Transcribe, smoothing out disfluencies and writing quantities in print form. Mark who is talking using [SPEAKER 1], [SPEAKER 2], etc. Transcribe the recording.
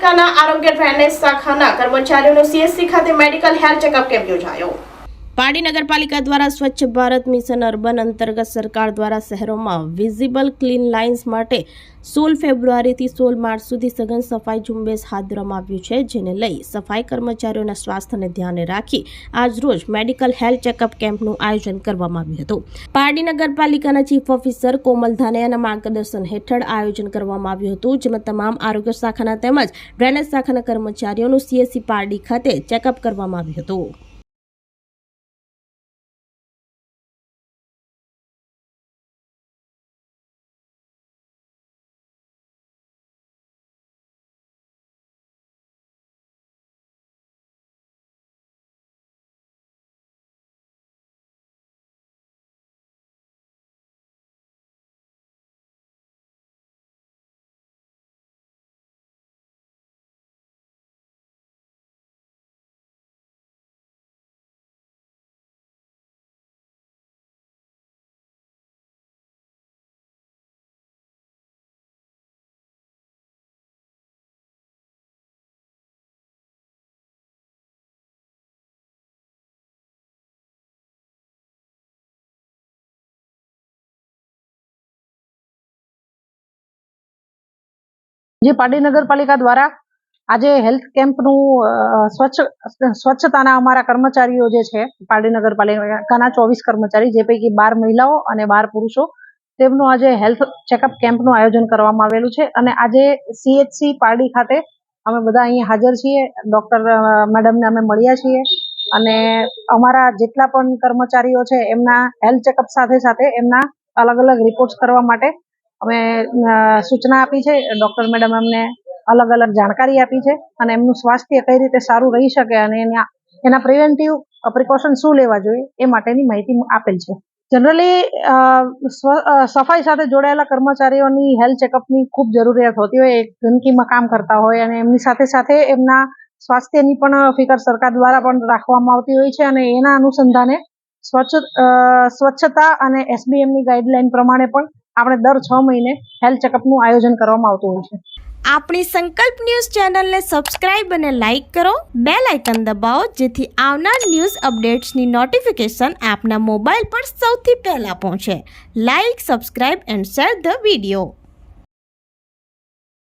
[SPEAKER 1] નગરપાલિકાના આરોગ્ય ડ્રેનેજ શાખાના કર્મચારીઓનો સીએસસી ખાતે મેડિકલ હેલ્થ ચેકઅપ કેમ્પ યોજાયો। પારડી નગરપાલિકા દ્વારા સ્વચ્છ ભારત મિશન અર્બન અંતર્ગત સરકાર દ્વારા શહેરોમાં વિઝિબલ ક્લીન લાઇન્સ માટે 16 ફેબ્રુઆરીથી 16 માર્ચ સુધી સઘન સફાઈ ઝુંબેશ હાથ ધરવામાં આવ્યું છે, જેને લઈ સફાઈ કર્મચારીઓના સ્વાસ્થ્યને ધ્યાને રાખી આજરોજ મેડિકલ હેલ્થ ચેકઅપ કેમ્પનું આયોજન કરવામાં આવ્યું હતું। પારડી નગરપાલિકાના ચીફ ઓફિસર કોમલ ધાનેયાના માર્ગદર્શન હેઠળ આયોજન કરવામાં આવ્યું હતું, જેમાં તમામ આરોગ્ય શાખાના તેમજ ડ્રેનેજ શાખાના કર્મચારીઓનું સીએસસી પારડી ખાતે ચેકઅપ કરવામાં આવ્યું હતું।
[SPEAKER 2] જે પારડી નગરપાલિકા દ્વારા આજે હેલ્થ કેમ્પનું સ્વચ્છતાના અમારા કર્મચારીઓ જે છે પારડી નગરપાલિકાના 24 કર્મચારી, જે પૈકી 12 મહિલાઓ અને 12 પુરુષો, તેમનું આજે હેલ્થ ચેકઅપ કેમ્પનું આયોજન કરવામાં આવેલું છે। અને આજે સીએચસી પારડી ખાતે અમે બધા અહીં હાજર છીએ, ડોક્ટર મેડમને અમે મળ્યા છીએ અને અમારા જેટલા પણ કર્મચારીઓ છે એમના હેલ્થ ચેકઅપ સાથે સાથે એમના અલગ અલગ રિપોર્ટ્સ કરવા માટે અમે સૂચના આપી છે। ડોક્ટર મેડમ અમને અલગ અલગ જાણકારી આપી છે અને એમનું સ્વાસ્થ્ય કઈ રીતે સારું રહી શકે અને એના પ્રિવેન્ટિવ પ્રિકોશન શું લેવા જોઈએ એ માટેની માહિતી આપેલ છે। જનરલી સફાઈ સાથે જોડાયેલા કર્મચારીઓની હેલ્થ ચેકઅપની ખૂબ જરૂરિયાત હોતી હોય, ગંદકીમાં કામ કરતા હોય અને એમની સાથે સાથે એમના સ્વાસ્થ્યની પણ ફિકર સરકાર દ્વારા પણ રાખવામાં આવતી હોય છે અને એના અનુસંધાને સ્વચ્છતા અને એસબીએમની ગાઈડલાઈન પ્રમાણે પણ આપણે દર 6 મહિને હેલ્થ ચેકઅપનું આયોજન કરવામાં આવતું હોય છે।
[SPEAKER 3] આપણી સંકલ્પ ન્યૂઝ ચેનલને સબસ્ક્રાઇબ અને લાઇક કરો, બેલ આઇકન દબાવો, જેથી આવનાર ન્યૂઝ અપડેટ્સની નોટિફિકેશન આપના મોબાઈલ પર સૌથી પહેલા પહોંચે। Like, subscribe and share the video.